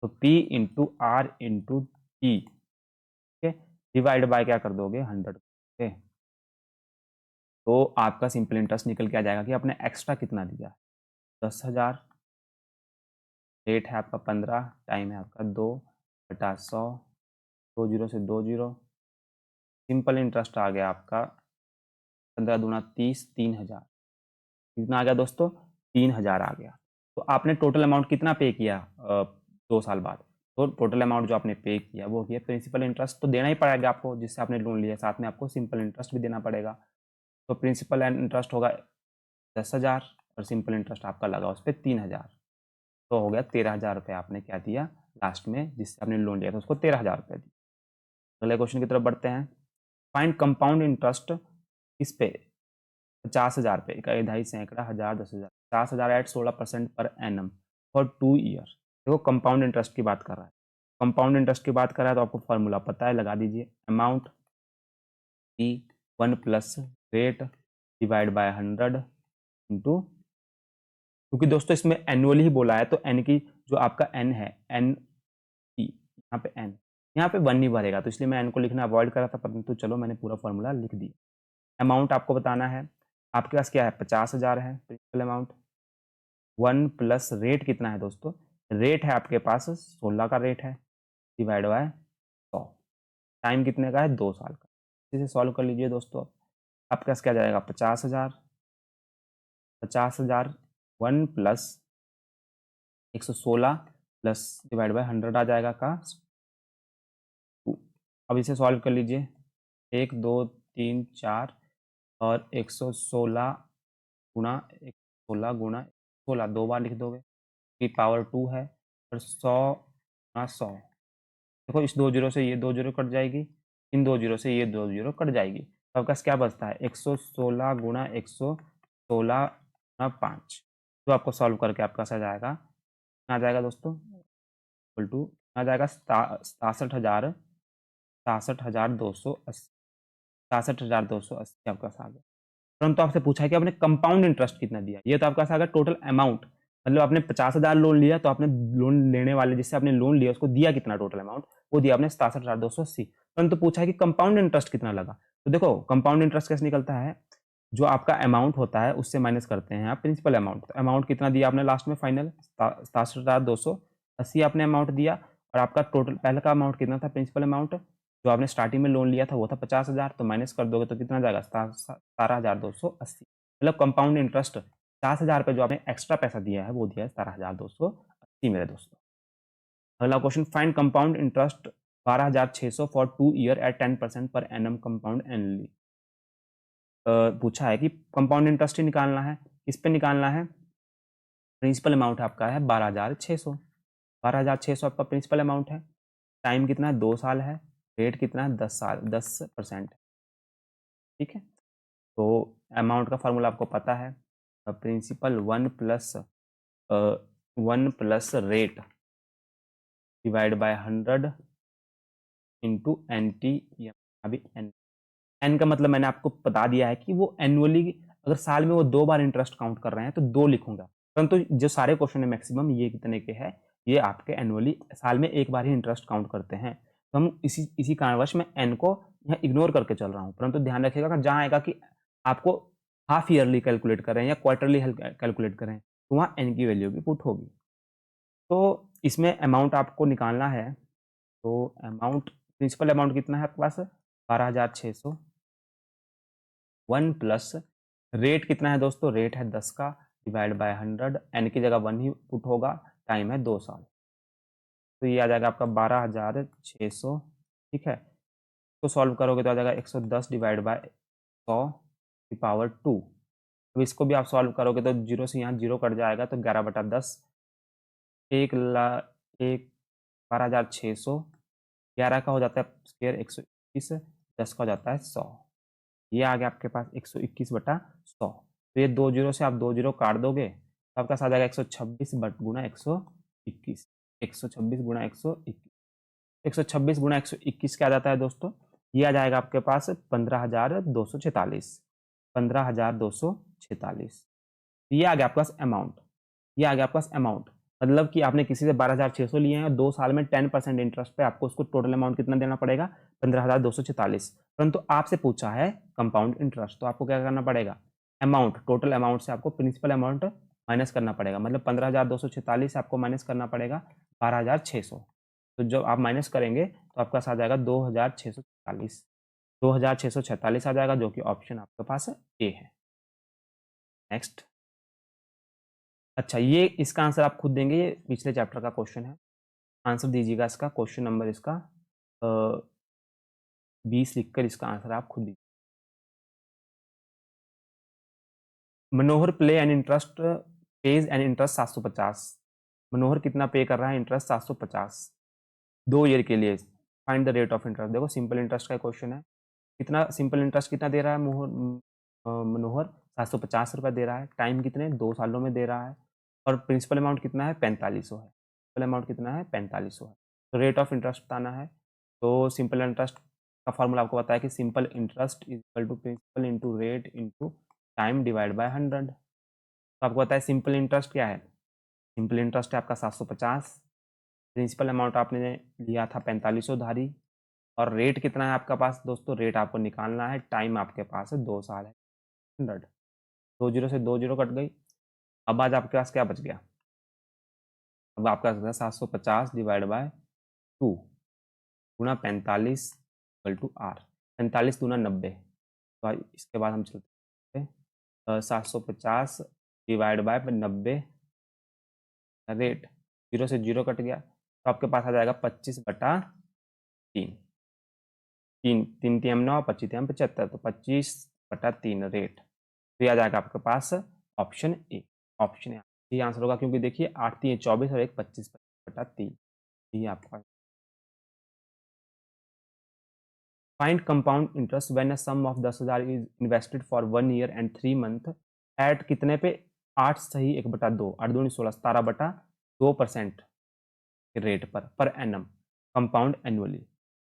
S1: तो P into R into T, ठीक है, डिवाइड बाय क्या कर दोगे 100, ओके। तो आपका सिंपल इंटरेस्ट निकल के आ जाएगा कि आपने एक्स्ट्रा कितना दिया, 10,000, रेट है आपका 15, टाइम है आपका 2/100, 2 जीरो से 2 जीरो, सिंपल इंटरेस्ट आ गया आपका 15 दूना 30, 3,000। कितना आ गया दोस्तों, 3,000 आ गया। तो आपने टोटल अमाउंट कितना पे किया 2 साल बाद, तो टोटल अमाउंट जो आपने पे किया वो किया प्रिंसिपल इंटरेस्ट तो देना ही पड़ेगा आपको, जिससे आपने लोन लिया, साथ में आपको सिंपल इंटरेस्ट भी देना पड़ेगा। तो प्रिंसिपल एंड इंटरेस्ट होगा 10,000 और सिंपल इंटरेस्ट आपका लगा उस पर 3,000, तो हो गया 13,000 रुपये आपने क्या दिया लास्ट में, जिससे आपने लोन लिया था उसको 13,000 रुपये दिया। अगले क्वेश्चन की तरफ बढ़ते हैं। फाइंड कंपाउंड इंटरेस्ट किस पे, 50,000 पे, इकाई, दहाई, सैकड़ा, हजार, 10,000, 50,000 at 16% per annum for 2 year. देखो कंपाउंड इंटरेस्ट की बात कर रहा है, कंपाउंड इंटरेस्ट की बात कर रहा है तो आपको फॉर्मूला पता है, लगा दीजिए, amount E 1 plus rate divide by 100 into, क्योंकि दोस्तों इसमें एनुअली ही बोला है तो एन की जो आपका एन है, एन ई, यहाँ पे एन, यहाँ पे 1 नहीं भरेगा, तो इसलिए मैं एन को लिखना अवॉइड कर रहा था, परंतु चलो मैंने पूरा फॉर्मूला लिख दिया। अमाउंट आपको बताना है, आपके पास क्या है, 50,000 है प्रिंसिपल अमाउंट, 1 प्लस रेट कितना है दोस्तों, रेट है आपके पास 16 का रेट है, डिवाइड बाय 100, टाइम कितने का है, 2 साल का। इसे सॉल्व कर लीजिए दोस्तों, आपके पास क्या जाएगा, 50,000, 50,000 1 प्लस 116 प्लस डिवाइड बाय 100 आ जाएगा का 2। अब इसे सॉल्व कर लीजिए, 1 2 3 4 और 116 गुणा 116 गुणा 16 2 बार लिख दोगे, की पावर 2 है, और 100 गुणा 100, देखो इस 2 जीरो से ये 2 जीरो कट जाएगी, इन 2 जीरो से ये 2 जीरो कट जाएगी, तो आपका क्या बचता है, 116 गुणा 116 गुणा 5, तो आपको सॉल्व करके आपका आ जाएगा, आ जाएगा दोस्तों इक्वल टू, आ जाएगा 67,000, 67,280, 67,280 आपका आ गया। परंतु आपसे पूछा है कि आपने कंपाउंड इंटरेस्ट कितना दिया, ये तो आपका आ गया टोटल अमाउंट, मतलब आपने 50,000 लोन लिया तो आपने लोन लेने वाले जिससे आपने लोन लिया उसको दिया कितना टोटल अमाउंट, वो दिया आपने 67,280, परंतु पूछा है कि कंपाउंड इंटरेस्ट कितना लगा। तो देखो कंपाउंड इंटरेस्ट कैसे निकलता है, जो आपका अमाउंट होता है उससे माइनस करते हैं आप प्रिंसिपल अमाउंट, तो अमाउंट कितना दिया आपने लास्ट में फाइनल 67,280 आपने अमाउंट दिया, और आपका टोटल पहले का अमाउंट कितना था प्रिंसिपल अमाउंट, जो आपने स्टार्टिंग में लोन लिया था वो था 50,000, तो माइनस कर दोगे तो कितना जाएगा 17,280, मतलब कंपाउंड इंटरेस्ट 50,000 पे जो आपने एक्स्ट्रा पैसा दिया है वो दिया है 17,280 मेरे दोस्तों। अगला question, find compound interest 12,600 for 2 year at 10% per annum compound annually. पूछा है कि कंपाउंड इंटरेस्ट ही निकालना है, किस पे निकालना है, प्रिंसिपल अमाउंट आपका है 12,600, 12,600 आपका प्रिंसिपल अमाउंट है, टाइम कितना है 2 साल है, रेट कितना है 10 साल 10%, ठीक है। तो अमाउंट का फॉर्मूला आपको पता है, principal 1 plus rate divide by 100 into N T, अभी एन का मतलब मैंने आपको बता दिया है कि वो एनुअली, अगर साल में वो 2 बार इंटरेस्ट काउंट कर रहे हैं तो 2 लिखूंगा, परंतु जो सारे क्वेश्चन है मैक्सिमम ये कितने के हैं, ये आपके एनुअली साल में एक बार ही इंटरेस्ट काउंट करते हैं, तो हम इसी कारणवश मैं एन को यहाँ इग्नोर करके चल रहा हूँ, परंतु ध्यान रखिएगा अगर जहाँ आएगा कि आपको हाफ ईयरली कैलकुलेट करें या क्वार्टरली कैलकुलेट करें तो वहाँ एन की वैल्यू भी पुट होगी। तो इसमें अमाउंट आपको निकालना है, तो अमाउंट प्रिंसिपल अमाउंट कितना है आपके पास 12,600, 1 प्लस रेट कितना है दोस्तों, रेट है 10 का, डिवाइड बाय 100, एन की जगह 1 ही पुट होगा, टाइम है 2 साल, तो ये आ जाएगा आपका 12,600, ठीक है। तो सॉल्व करोगे तो आ जाएगा 110 डिवाइड बाय 100 की पावर 2, अब इसको भी आप सॉल्व करोगे तो जीरो से यहाँ जीरो कट जाएगा, तो 11/10, 12,600, 11 का हो जाता है स्क्वायर 121, 10 का हो जाता है 100, ये आ गया आपके पास 121/100, तो ये 2 जीरो से आप 2 जीरो काट दोगे तो आपका आ जाएगा 126 गुणा 121, 126 गुणा 121, 126 गुणा 121 क्या आ जाता है दोस्तों, ये आ जाएगा आपके पास 15,246, 15,246, ये आ गया आपके पास अमाउंट, ये आ गया आपके पास अमाउंट, मतलब कि आपने किसी से 12,600 लिए हैं और 2 साल में 10% इंटरेस्ट पे आपको उसको टोटल अमाउंट कितना देना पड़ेगा, 15,246। परंतु आपसे पूछा है कंपाउंड इंटरेस्ट, तो आपको क्या करना पड़ेगा, अमाउंट, टोटल अमाउंट से आपको प्रिंसिपल अमाउंट माइनस करना पड़ेगा, मतलब 15,246 से आपको माइनस करना पड़ेगा 12,600। तो जब आप माइनस करेंगे तो आपका पास आ जाएगा 2,646, 2,646 आ जाएगा, जो कि ऑप्शन आपके पास ए है। नेक्स्ट, अच्छा ये इसका आंसर आप खुद देंगे, ये पिछले चैप्टर का क्वेश्चन है, आंसर दीजिएगा इसका, क्वेश्चन नंबर इसका 20 लिखकर इसका आंसर आप खुद दीजिए। Manohar play an interest pays an interest 750, Manohar कितना पे कर रहा है इंटरेस्ट 750 2 ईयर के लिए, find the rate of interest. देखो सिंपल इंटरेस्ट का क्वेश्चन है, कितना सिंपल इंटरेस्ट कितना दे रहा है मनोहर 750 रुपये दे रहा है, टाइम कितने 2 सालों में दे रहा है, और प्रिंसिपल अमाउंट कितना है 4500 है, प्रिंसिपल अमाउंट कितना है 4500 है। तो रेट ऑफ इंटरेस्ट बताना है, तो सिंपल इंटरेस्ट का फॉर्मूला आपको बताया कि simple interest is equal to principal into rate into time divide by 100। तो आपको पता है सिंपल इंटरेस्ट क्या है, सिंपल इंटरेस्ट है आपका 750, प्रिंसिपल अमाउंट आपने लिया था 4500 धारी, और रेट कितना है आपका पास दोस्तों, रेट आपको निकालना है, टाइम आपके पास है 2 साल है, 100, 2 जीरो से 2 जीरो कट गई। अब आज आपके पास क्या बच गया, अब आपका 750 डिवाइड बाय 2 गुना 45 इक्वल टू आर, 45 दूना 90। तो इसके बाद हम चलते हैं 750 डिवाइड बाय 90, रेट जीरो से जीरो कट गया, तो आपके पास आ जाएगा 25/3, तीन तीन तीन 9, 25 75, तो 25/3 रेट, तो ये आ जाएगा आपके पास ऑप्शन ए, ऑप्शन ए ये आंसर होगा, क्योंकि देखिए 8 3 24 और एक 25/3, ये आपका। Find compound interest when a sum of 10,000 is invested for 1 year and 3 month at कितने पे, 8 सही 1/2, 8 दूनी 16, 17/2% के rate per annum, compound annually,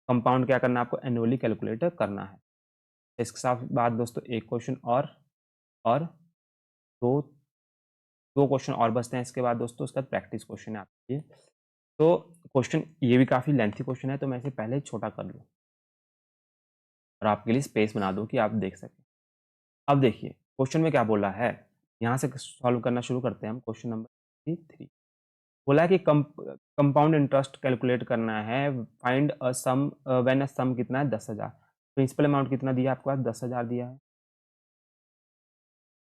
S1: compound क्या करना है आपको, एनुअली कैलकुलेट करना है। इसके साथ बाद दोस्तों एक क्वेश्चन और दो दो क्वेश्चन और बचते हैं इसके बाद दोस्तों, उसका प्रैक्टिस क्वेश्चन है आपके लिए। तो क्वेश्चन ये भी काफ़ी लेंथी क्वेश्चन है, तो मैं इसे पहले ही छोटा कर लूँ और आपके लिए स्पेस बना दूँ कि आप देख सकें। अब देखिए क्वेश्चन में क्या बोला है, यहाँ से सॉल्व करना शुरू करते हैं हम, क्वेश्चन नंबर 3 बोला है कि कंपाउंड इंटरेस्ट कैलकुलेट करना है, find a some when a सम कितना है 10,000, प्रिंसिपल अमाउंट कितना दिया आपके पास 10,000 दिया है,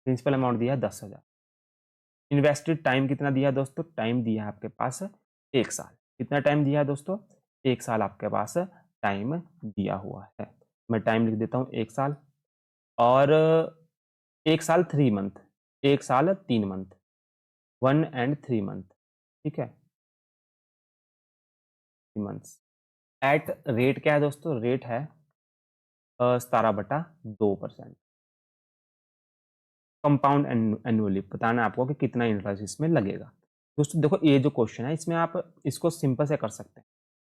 S1: प्रिंसिपल अमाउंट दिया है 10,000, इन्वेस्टेड टाइम कितना दिया है दोस्तों, टाइम दिया है आपके पास 1 साल, कितना टाइम दिया है दोस्तों 1 साल आपके पास टाइम दिया हुआ है, मैं टाइम लिख देता हूँ 1 साल, और 1 साल 3 मंथ, 1 साल 3 मंथ, 1 एंड 3 मंथ, ठीक है 3 मंथ्स, एट रेट क्या है दोस्तों, रेट है 17/2%, कंपाउंड एनुअली बताना है आपको कि कितना इंटरेस्ट इसमें लगेगा। दोस्तों देखो ये जो क्वेश्चन है इसमें आप इसको सिंपल से कर सकते हैं,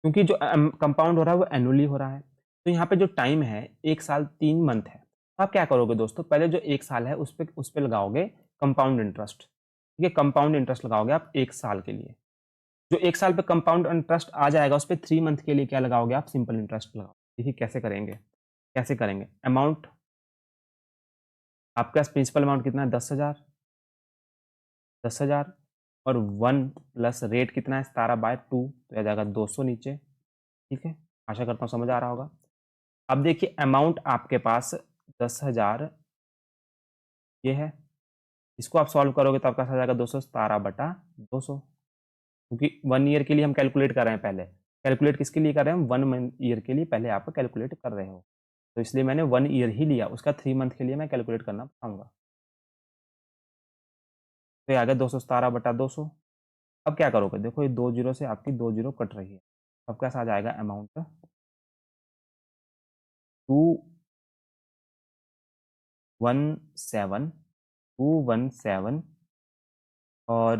S1: क्योंकि जो कंपाउंड हो रहा है वो एनुअली हो रहा है, तो यहाँ पे जो टाइम है 1 साल 3 मंथ है, तो आप क्या करोगे दोस्तों, पहले जो 1 साल है उस पर लगाओगे कंपाउंड इंटरेस्ट, ठीक है कंपाउंड इंटरेस्ट लगाओगे आप 1 साल के लिए, जो 1 साल पे कंपाउंड इंटरेस्ट आ जाएगा उस पर 3 मंथ के लिए क्या लगाओगे आप, सिंपल इंटरेस्ट लगाओ। देखिए कैसे करेंगे, कैसे करेंगे, अमाउंट आपके पास प्रिंसिपल अमाउंट कितना है 10,000, 10,000 और 1 प्लस रेट कितना है 17/2, तो आ जाएगा 200 नीचे, ठीक है आशा करता हूँ समझ आ रहा होगा। अब देखिए अमाउंट आपके पास 10,000 ये है, इसको आप सॉल्व करोगे तो आपका आ जाएगा 217/200, क्योंकि 1 ईयर के लिए हम कैलकुलेट कर रहे हैं, पहले कैलकुलेट किसके लिए कर रहे हैं हम, 1 ईयर के लिए पहले आप कैलकुलेट कर रहे हो, तो इसलिए मैंने 1 ईयर ही लिया, उसका 3 मंथ के लिए मैं कैलकुलेट करना बताऊंगा, तो ये आ गया 217/200। अब क्या करोगे, देखो ये 2 जीरो से आपकी 2 जीरो कट रही है, अब कैसा आ जाएगा अमाउंट 217 और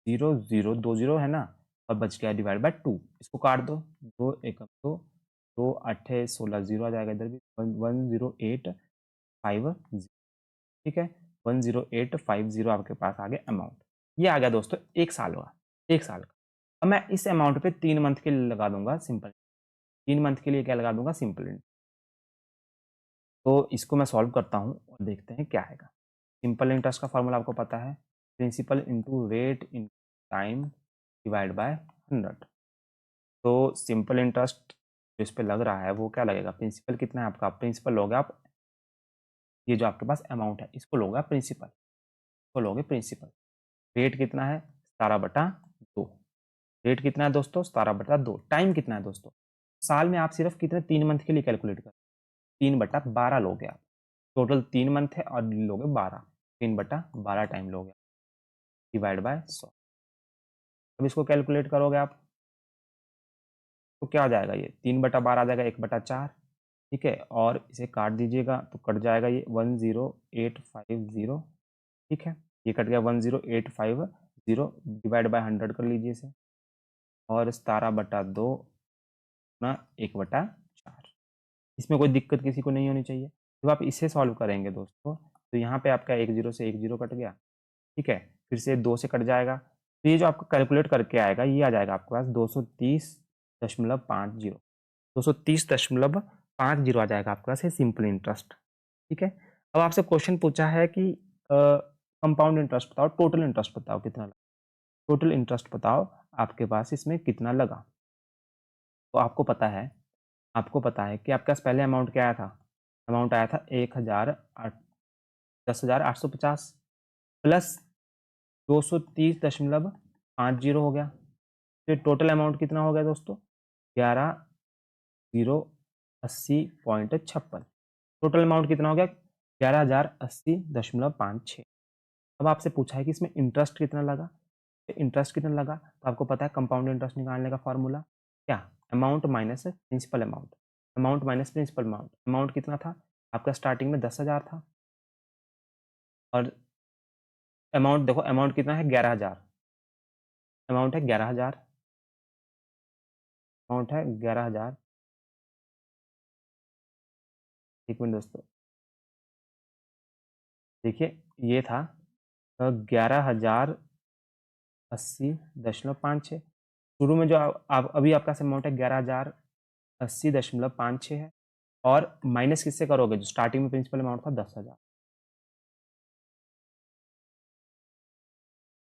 S1: 0 0 2 जीरो है ना, और बच गया डिवाइड बाय 2, इसको काट दो, 2 1 2, 2 8 16 जीरो आ जाएगा इधर भी, 1085, ठीक है 10850 आपके पास आ गया अमाउंट। ये आ गया दोस्तों 1 साल का, 1 साल का। अब मैं इस अमाउंट पे 3 मंथ के लिए लगा दूंगा सिंपल, 3 मंथ के लिए क्या लगा दूंगा, सिंपल इंटरेस्ट। तो इसको मैं सॉल्व करता हूँ और देखते हैं क्या आएगा। सिंपल इंटरेस्ट का फॉर्मूला आपको पता है, principal into rate in time divide by 100। तो सिंपल इंटरेस्ट जो इस पे लग रहा है वो क्या लगेगा, प्रिंसिपल कितना है आपका, प्रिंसिपल लोगे आप, ये जो आपके पास अमाउंट है इसको लोगे आप प्रिंसिपल, इसको लोगे प्रिंसिपल। रेट कितना है, 17/2। रेट कितना है दोस्तों, 17/2। टाइम कितना है दोस्तों, साल में आप सिर्फ कितने 3 मंथ के लिए कैलकुलेट कर, 3/12 लोगे आप। टोटल 3 मंथ है और लोगे 12, 3/12 टाइम लोगे, डिवाइड बाय 100। अब इसको कैलकुलेट करोगे आप तो क्या आ जाएगा, ये 3/12 आ जाएगा 1/4, ठीक है। और इसे काट दीजिएगा तो कट जाएगा ये 10850, ठीक है। ये कट गया 10850, डिवाइड बाय 100 कर लीजिए इसे, और 17/2 ना 1/4। इसमें कोई दिक्कत किसी को नहीं होनी चाहिए। जब आप इसे सॉल्व करेंगे दोस्तों तो यहाँ पे आपका 10 से 10 कट गया, ठीक है। फिर से 2 से कट जाएगा, तो ये जो आपको कैलकुलेट करके आएगा ये आ जाएगा आपके पास 230.50, 230.50 आ जाएगा आपके पास, ये सिंपल इंटरेस्ट, ठीक है। अब आपसे क्वेश्चन पूछा है कि कंपाउंड इंटरेस्ट बताओ, टोटल इंटरेस्ट बताओ कितना लगा, टोटल इंटरेस्ट बताओ आपके पास इसमें कितना लगा। तो आपको पता है कि आपके पास पहले अमाउंट क्या आया था, अमाउंट आया था 10,850 प्लस 230.50 हो गया। फिर टोटल अमाउंट कितना हो गया दोस्तों, 11,080.56। टोटल अमाउंट कितना हो गया, 11,080.56। अब आपसे पूछा है कि इसमें इंटरेस्ट कितना लगा, तो इंटरेस्ट कितना लगा तो आपको पता है कंपाउंड इंटरेस्ट निकालने का फॉर्मूला क्या, amount minus principal amount, amount minus principal amount. Amount कितना था आपका, स्टार्टिंग में 10,000 था, और अमाउंट देखो, अमाउंट कितना है 11,000, अमाउंट है 11,000, अमाउंट है 11,000। एक मिनट दोस्तों, देखिए ये था 11,080.56। शुरू में जो आप अभी आपका अमाउंट है 11,080.56 है, और माइनस किससे करोगे, जो स्टार्टिंग में प्रिंसिपल अमाउंट था 10,000।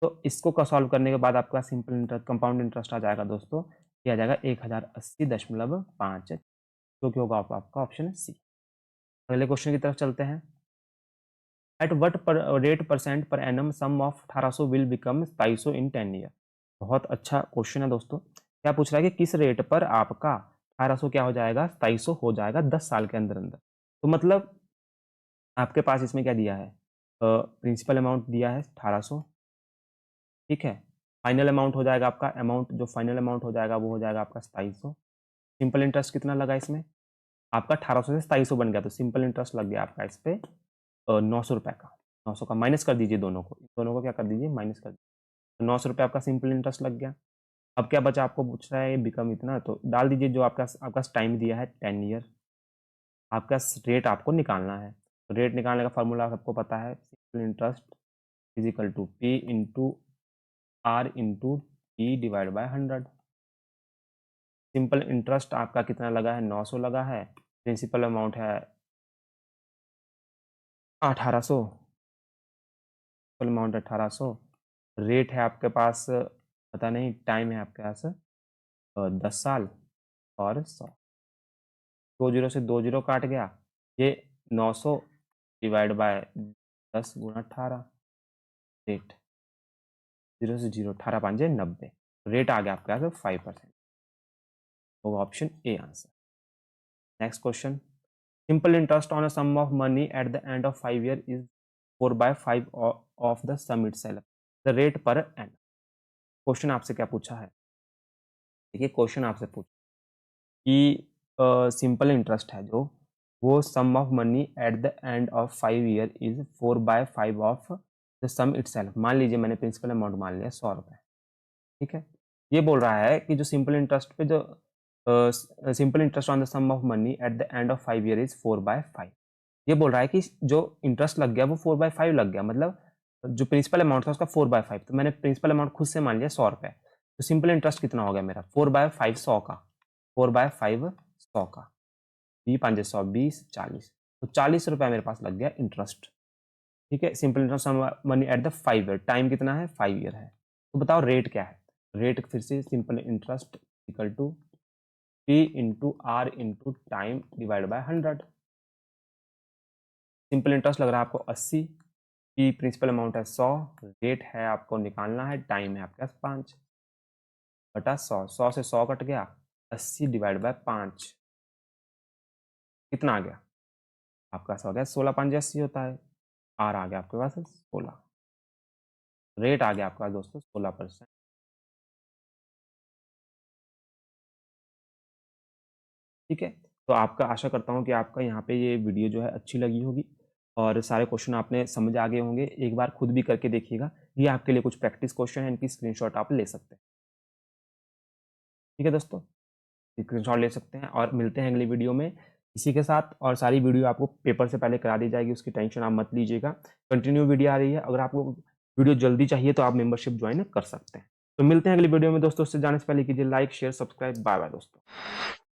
S1: तो इसको का सॉल्व करने के बाद आपका सिंपल इंटरेस्ट, कंपाउंड इंटरेस्ट आ जाएगा दोस्तों, ये आ जाएगा 1,080.5, जो कि होगा आपका ऑप्शन सी। अगले क्वेश्चन की तरफ चलते हैं। At what rate percent per annum sum of 1800 will become 2700 in 10 year. बहुत अच्छा क्वेश्चन है दोस्तों। क्या पूछ रहा है कि किस रेट पर आपका 1800 क्या हो जाएगा, 2700 हो जाएगा 10 साल के अंदर अंदर। तो मतलब आपके पास इसमें क्या दिया है, प्रिंसिपल अमाउंट दिया है 1800, ठीक है। फाइनल अमाउंट हो जाएगा आपका, अमाउंट जो फाइनल अमाउंट हो जाएगा वो हो जाएगा आपका 2700। सिंपल इंटरेस्ट कितना लगा इसमें, आपका 1800 से 2700 बन गया, तो सिंपल इंटरेस्ट लग गया आपका इस पे 900 रुपये का। 900 का माइनस कर दीजिए, दोनों को क्या कर दीजिए, माइनस कर दीजिए। तो 900 रुपये आपका सिंपल इंटरेस्ट लग गया। अब क्या बचा, आपको पूछ रहा है बिकम इतना, तो डाल दीजिए जो आपका टाइम दिया है 10 ईयर। आपका रेट आपको निकालना है, तो रेट निकालने का फॉर्मूला सबको पता है, simple interest is equal to P into R into T divide by 100। Simple interest आपका कितना लगा है, 900 लगा है, प्रिंसिपल अमाउंट है 1800, प्रिंसिपल अमाउंट 1800, रेट है आपके पास पता नहीं, टाइम है आपके पास 10 साल, और 100, 20 से 20 काट गया, ये 900 डिवाइड बाय 10 गुणा 18, रेट 0 से 0, 18 5 90, रेट आ गया आपके पास 5%, होगा option A answer. Next question, simple interest on a sum of money at the end of 5 year is 4/5 of the sum itself, the rate per annum. Question आपसे क्या पूछा है, देखिए क्वेश्चन आपसे पूछा कि सिंपल इंटरेस्ट है जो, वो sum of money at the end of 5 year is 4/5 of the sum itself. मान लीजिए मैंने प्रिंसिपल अमाउंट मान लिया 100 रुपये, ठीक है। ये बोल रहा है कि जो सिंपल इंटरेस्ट पे जो simple interest on the sum of money at the end of 5 year is 4/5। ये बोल रहा है कि जो इंटरेस्ट लग गया वो 4/5 लग गया, मतलब जो प्रिंसिपल अमाउंट था उसका 4/5, तो मैंने प्रिंसिपल अमाउंट खुद से मान लिया 100 रुपए, तो सिंपल इंटरेस्ट कितना हो गया मेरा 4/5 100 का, 4/5 100 का, 5 20 40, तो 40 रुपया मेरे पास लग गया इंटरेस्ट। ठीक है, simple interest money at the 5 year, time कितना है 5 ईयर है। तो बताओ रेट क्या है, रेट फिर से simple interest equal to P into R into time divide by 100। Simple interest लग रहा है आपको 80, पी प्रिंसिपल अमाउंट है 100, रेट है आपको निकालना है, टाइम है आपके पास 5 बटा 100, 100 से 100 कट गया, 80 डिवाइड बाय 5 कितना आ गया आपका, हो गया 16 5 80 होता है, आर आ गया आपके पास 16, रेट आ गया आपके पास दोस्तों 16%। ठीक है, तो आपका आशा करता हूँ कि आपका यहाँ पे ये वीडियो जो है अच्छी लगी होगी और सारे क्वेश्चन आपने समझ आ गए होंगे। एक बार खुद भी करके देखिएगा, ये आपके लिए कुछ प्रैक्टिस क्वेश्चन है, इनकी स्क्रीनशॉट आप ले सकते हैं। ठीक है दोस्तों, स्क्रीनशॉट ले सकते हैं और मिलते हैं अगली वीडियो में इसी के साथ। और सारी वीडियो आपको पेपर से पहले करा दी जाएगी, उसकी टेंशन आप मत लीजिएगा, कंटिन्यू वीडियो आ रही है। अगर आपको वीडियो जल्दी चाहिए तो आप मेंबरशिप ज्वाइन कर सकते हैं। तो मिलते हैं अगली वीडियो में दोस्तों, उससे जाने से पहले कीजिए like share subscribe. Bye bye दोस्तों।